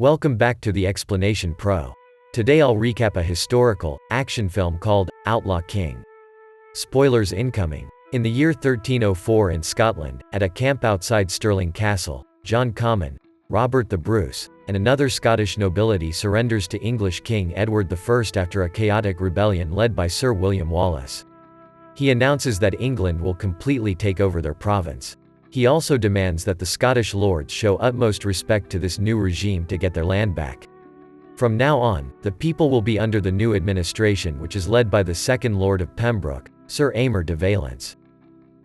Welcome back to the Explanation Pro. Today I'll recap a historical, action film called Outlaw King. Spoilers incoming. In the year 1304 in Scotland, at a camp outside Stirling Castle, John Comyn, Robert the Bruce, and another Scottish nobility surrenders to English King Edward I after a chaotic rebellion led by Sir William Wallace. He announces that England will completely take over their province. He also demands that the Scottish lords show utmost respect to this new regime to get their land back. From now on, the people will be under the new administration, which is led by the second Lord of Pembroke, Sir Aymer de Valence.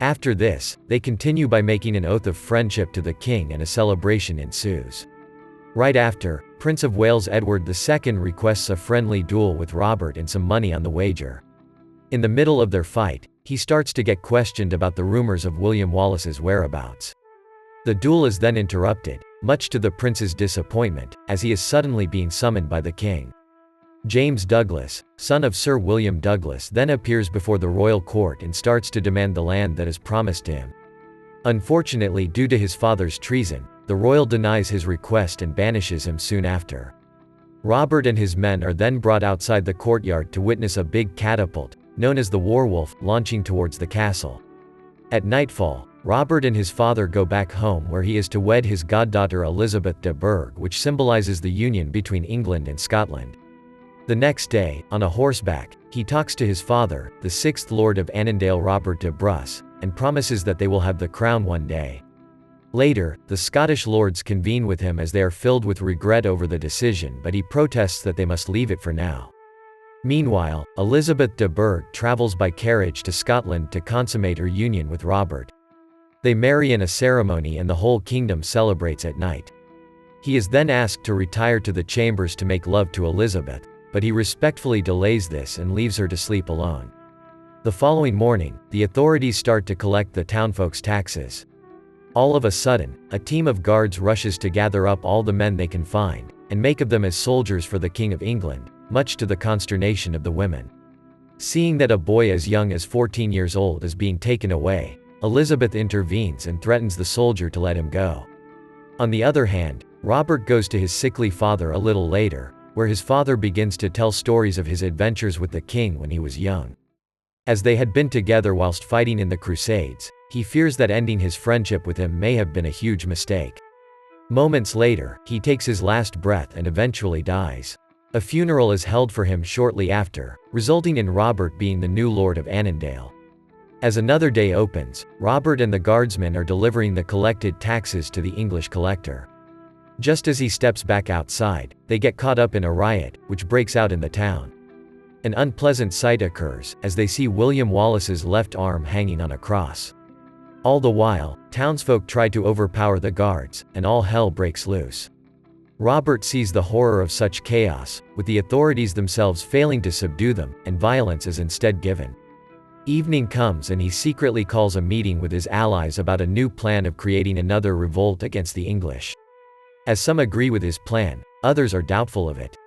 After this, they continue by making an oath of friendship to the king, and a celebration ensues. Right after, Prince of Wales Edward II requests a friendly duel with Robert and some money on the wager. In the middle of their fight, he starts to get questioned about the rumors of William Wallace's whereabouts. The duel is then interrupted, much to the prince's disappointment, as he is suddenly being summoned by the king. James Douglas, son of Sir William Douglas, then appears before the royal court and starts to demand the land that is promised to him. Unfortunately, due to his father's treason, the royal denies his request and banishes him soon after. Robert and his men are then brought outside the courtyard to witness a big catapult, known as the Warwolf, launching towards the castle. At nightfall, Robert and his father go back home, where he is to wed his goddaughter Elizabeth de Burgh, which symbolizes the union between England and Scotland. The next day, on a horseback, he talks to his father, the 6th Lord of Annandale Robert de Bruce, and promises that they will have the crown one day. Later, the Scottish lords convene with him as they are filled with regret over the decision, but he protests that they must leave it for now. Meanwhile, Elizabeth de Burgh travels by carriage to Scotland to consummate her union with Robert. They marry in a ceremony and the whole kingdom celebrates at night. He is then asked to retire to the chambers to make love to Elizabeth, but he respectfully delays this and leaves her to sleep alone. The following morning, the authorities start to collect the townfolk's taxes. All of a sudden, a team of guards rushes to gather up all the men they can find, and make of them as soldiers for the King of England, much to the consternation of the women. Seeing that a boy as young as 14 years old is being taken away, Elizabeth intervenes and threatens the soldier to let him go. On the other hand, Robert goes to his sickly father a little later, where his father begins to tell stories of his adventures with the king when he was young. As they had been together whilst fighting in the Crusades, he fears that ending his friendship with him may have been a huge mistake. Moments later, he takes his last breath and eventually dies. A funeral is held for him shortly after, resulting in Robert being the new Lord of Annandale. As another day opens, Robert and the guardsmen are delivering the collected taxes to the English collector. Just as he steps back outside, they get caught up in a riot, which breaks out in the town. An unpleasant sight occurs, as they see William Wallace's left arm hanging on a cross. All the while, townsfolk try to overpower the guards, and all hell breaks loose. Robert sees the horror of such chaos, with the authorities themselves failing to subdue them, and violence is instead given. Evening comes and he secretly calls a meeting with his allies about a new plan of creating another revolt against the English. As some agree with his plan, others are doubtful of it.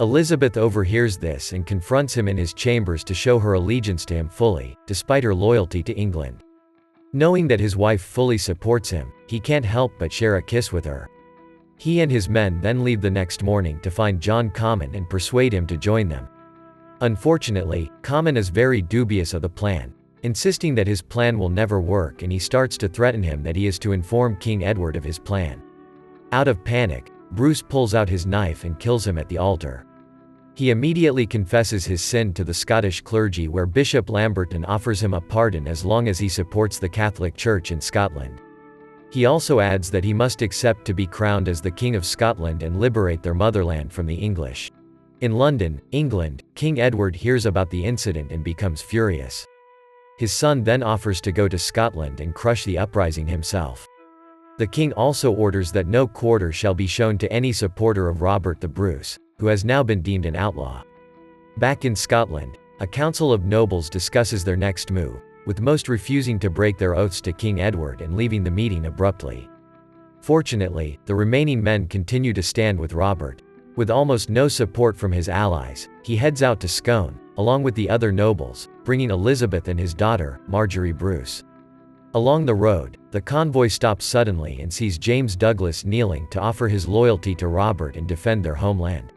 Elizabeth overhears this and confronts him in his chambers to show her allegiance to him fully, despite her loyalty to England. Knowing that his wife fully supports him, he can't help but share a kiss with her. He and his men then leave the next morning to find John Comyn and persuade him to join them. Unfortunately, Comyn is very dubious of the plan, insisting that his plan will never work, and he starts to threaten him that he is to inform King Edward of his plan. Out of panic, Bruce pulls out his knife and kills him at the altar. He immediately confesses his sin to the Scottish clergy, where Bishop Lamberton offers him a pardon as long as he supports the Catholic Church in Scotland. He also adds that he must accept to be crowned as the King of Scotland and liberate their motherland from the English. In London, England, King Edward hears about the incident and becomes furious. His son then offers to go to Scotland and crush the uprising himself. The king also orders that no quarter shall be shown to any supporter of Robert the Bruce, who has now been deemed an outlaw. Back in Scotland, a council of nobles discusses their next move, with most refusing to break their oaths to King Edward and leaving the meeting abruptly. Fortunately, the remaining men continue to stand with Robert. With almost no support from his allies, he heads out to Scone, along with the other nobles, bringing Elizabeth and his daughter, Marjorie Bruce. Along the road, the convoy stops suddenly and sees James Douglas kneeling to offer his loyalty to Robert and defend their homeland.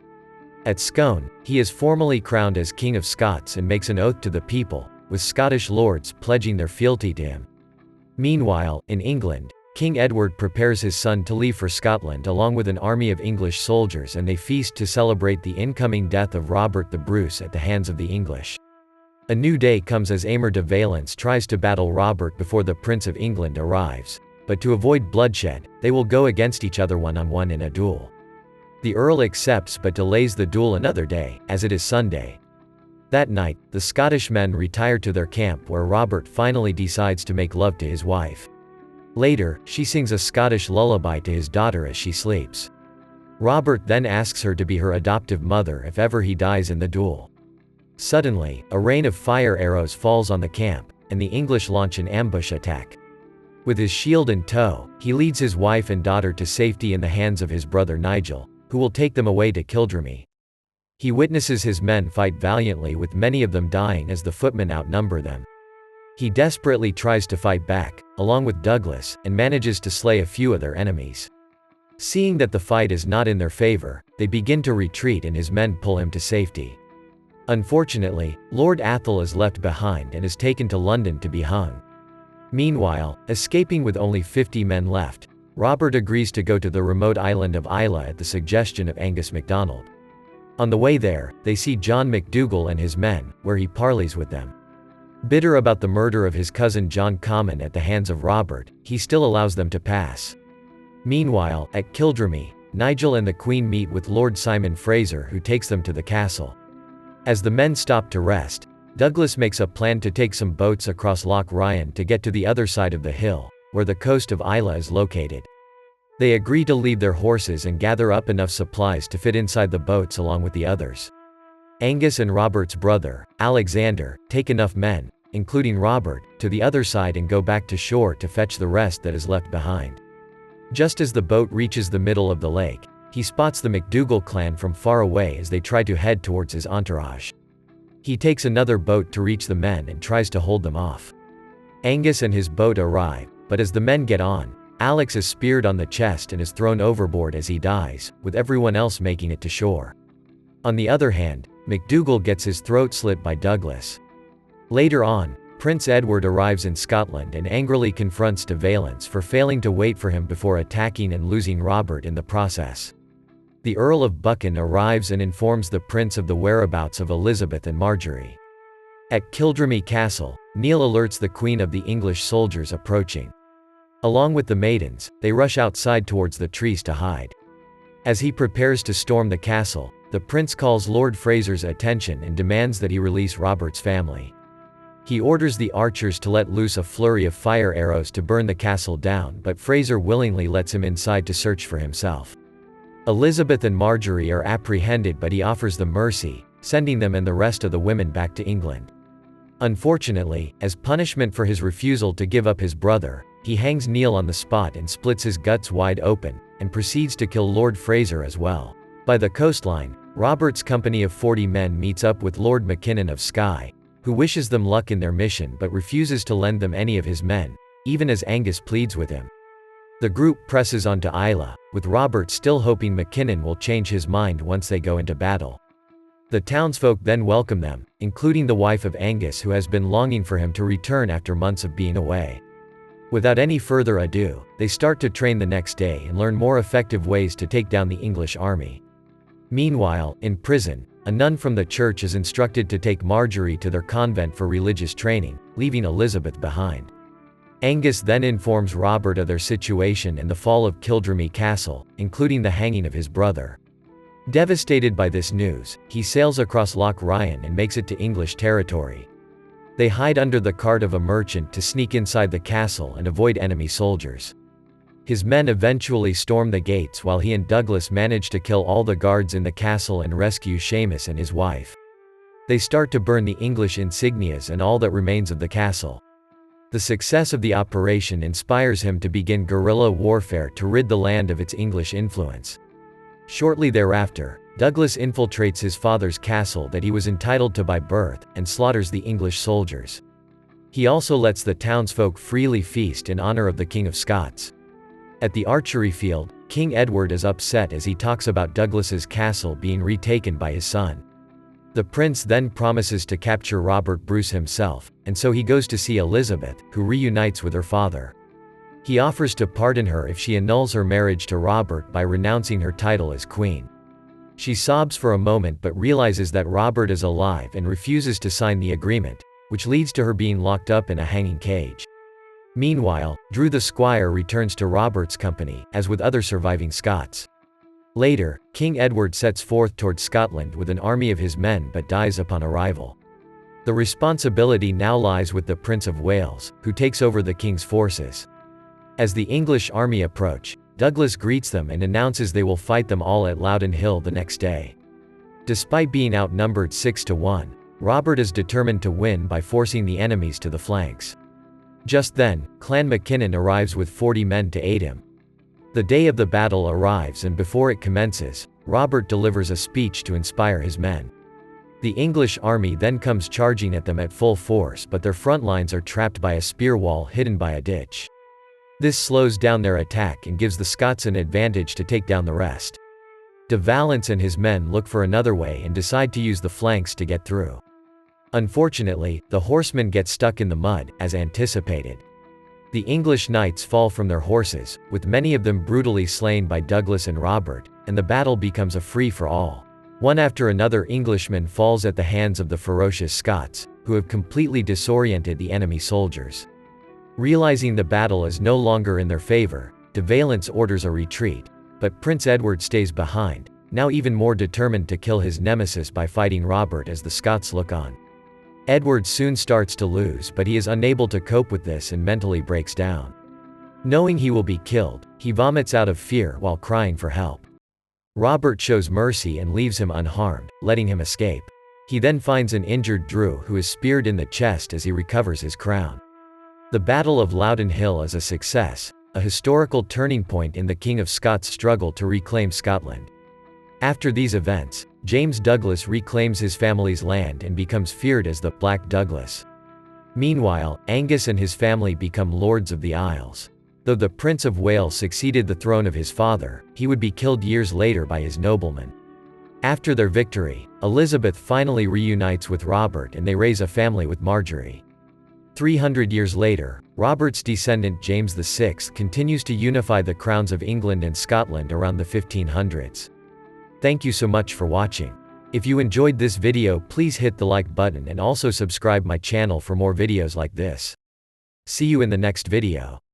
At Scone, he is formally crowned as King of Scots and makes an oath to the people, with Scottish lords pledging their fealty to him. Meanwhile, in England, King Edward prepares his son to leave for Scotland along with an army of English soldiers, and they feast to celebrate the incoming death of Robert the Bruce at the hands of the English. A new day comes as Aymer de Valence tries to battle Robert before the Prince of England arrives, but to avoid bloodshed, they will go against each other one-on-one in a duel. The Earl accepts but delays the duel another day, as it is Sunday. That night, the Scottish men retire to their camp where Robert finally decides to make love to his wife. Later, she sings a Scottish lullaby to his daughter as she sleeps. Robert then asks her to be her adoptive mother if ever he dies in the duel. Suddenly, a rain of fire arrows falls on the camp, and the English launch an ambush attack. With his shield in tow, he leads his wife and daughter to safety in the hands of his brother Nigel, who will take them away to Kildrummy. He witnesses his men fight valiantly, with many of them dying as the footmen outnumber them. He desperately tries to fight back, along with Douglas, and manages to slay a few of their enemies. Seeing that the fight is not in their favor, they begin to retreat and his men pull him to safety. Unfortunately, Lord Athol is left behind and is taken to London to be hung. Meanwhile, escaping with only 50 men left, Robert agrees to go to the remote island of Islay at the suggestion of Angus MacDonald. On the way there, they see John MacDougall and his men, where he parleys with them. Bitter about the murder of his cousin John Comyn at the hands of Robert, he still allows them to pass. Meanwhile, at Kildrummy, Nigel and the Queen meet with Lord Simon Fraser, who takes them to the castle. As the men stop to rest, Douglas makes a plan to take some boats across Loch Ryan to get to the other side of the hill, where the coast of Islay is located. They agree to leave their horses and gather up enough supplies to fit inside the boats along with the others. Angus and Robert's brother, Alexander, take enough men, including Robert, to the other side and go back to shore to fetch the rest that is left behind. Just as the boat reaches the middle of the lake, he spots the MacDougall clan from far away as they try to head towards his entourage. He takes another boat to reach the men and tries to hold them off. Angus and his boat arrive, but as the men get on, Alex is speared on the chest and is thrown overboard as he dies, with everyone else making it to shore. On the other hand, MacDougall gets his throat slit by Douglas. Later on, Prince Edward arrives in Scotland and angrily confronts de Valence for failing to wait for him before attacking and losing Robert in the process. The Earl of Buchan arrives and informs the prince of the whereabouts of Elizabeth and Marjorie. At Kildrummy Castle, Neil alerts the Queen of the English soldiers approaching. Along with the maidens, they rush outside towards the trees to hide. As he prepares to storm the castle, the prince calls Lord Fraser's attention and demands that he release Robert's family. He orders the archers to let loose a flurry of fire arrows to burn the castle down, but Fraser willingly lets him inside to search for himself. Elizabeth and Marjorie are apprehended, but he offers them mercy, sending them and the rest of the women back to England. Unfortunately, as punishment for his refusal to give up his brother, he hangs Neil on the spot and splits his guts wide open, and proceeds to kill Lord Fraser as well. By the coastline, Robert's company of 40 men meets up with Lord Mackinnon of Skye, who wishes them luck in their mission but refuses to lend them any of his men, even as Angus pleads with him. The group presses on to Islay, with Robert still hoping Mackinnon will change his mind once they go into battle. The townsfolk then welcome them, including the wife of Angus, who has been longing for him to return after months of being away. Without any further ado, they start to train the next day and learn more effective ways to take down the English army. Meanwhile, in prison, a nun from the church is instructed to take Marjorie to their convent for religious training, leaving Elizabeth behind. Angus then informs Robert of their situation and the fall of Kildrummy Castle, including the hanging of his brother. Devastated by this news, he sails across Loch Ryan and makes it to English territory. They hide under the cart of a merchant to sneak inside the castle and avoid enemy soldiers. His men eventually storm the gates while he and Douglas manage to kill all the guards in the castle and rescue Seamus and his wife. They start to burn the English insignias and all that remains of the castle. The success of the operation inspires him to begin guerrilla warfare to rid the land of its English influence. Shortly thereafter, Douglas infiltrates his father's castle that he was entitled to by birth, and slaughters the English soldiers. He also lets the townsfolk freely feast in honor of the King of Scots. At the archery field, King Edward is upset as he talks about Douglas's castle being retaken by his son. The prince then promises to capture Robert Bruce himself, and so he goes to see Elizabeth, who reunites with her father. He offers to pardon her if she annuls her marriage to Robert by renouncing her title as queen. She sobs for a moment but realizes that Robert is alive and refuses to sign the agreement, which leads to her being locked up in a hanging cage. Meanwhile, Drew the Squire returns to Robert's company, as with other surviving Scots. Later, King Edward sets forth toward Scotland with an army of his men but dies upon arrival. The responsibility now lies with the Prince of Wales, who takes over the king's forces. As the English army approach, Douglas greets them and announces they will fight them all at Loudoun Hill the next day. Despite being outnumbered 6-1, Robert is determined to win by forcing the enemies to the flanks. Just then, Clan Mackinnon arrives with 40 men to aid him. The day of the battle arrives and before it commences, Robert delivers a speech to inspire his men. The English army then comes charging at them at full force, but their front lines are trapped by a spear wall hidden by a ditch. This slows down their attack and gives the Scots an advantage to take down the rest. De Valence and his men look for another way and decide to use the flanks to get through. Unfortunately, the horsemen get stuck in the mud, as anticipated. The English knights fall from their horses, with many of them brutally slain by Douglas and Robert, and the battle becomes a free-for-all. One after another Englishman falls at the hands of the ferocious Scots, who have completely disoriented the enemy soldiers. Realizing the battle is no longer in their favor, De Valence orders a retreat, but Prince Edward stays behind, now even more determined to kill his nemesis by fighting Robert as the Scots look on. Edward soon starts to lose, but he is unable to cope with this and mentally breaks down. Knowing he will be killed, he vomits out of fear while crying for help. Robert shows mercy and leaves him unharmed, letting him escape. He then finds an injured Drew who is speared in the chest as he recovers his crown. The Battle of Loudoun Hill is a success, a historical turning point in the King of Scots' struggle to reclaim Scotland. After these events, James Douglas reclaims his family's land and becomes feared as the Black Douglas. Meanwhile, Angus and his family become lords of the Isles. Though the Prince of Wales succeeded the throne of his father, he would be killed years later by his noblemen. After their victory, Elizabeth finally reunites with Robert and they raise a family with Marjorie. 300 years later, Robert's descendant James VI continues to unify the crowns of England and Scotland around the 1500s. Thank you so much for watching. If you enjoyed this video, please hit the like button and also subscribe my channel for more videos like this. See you in the next video.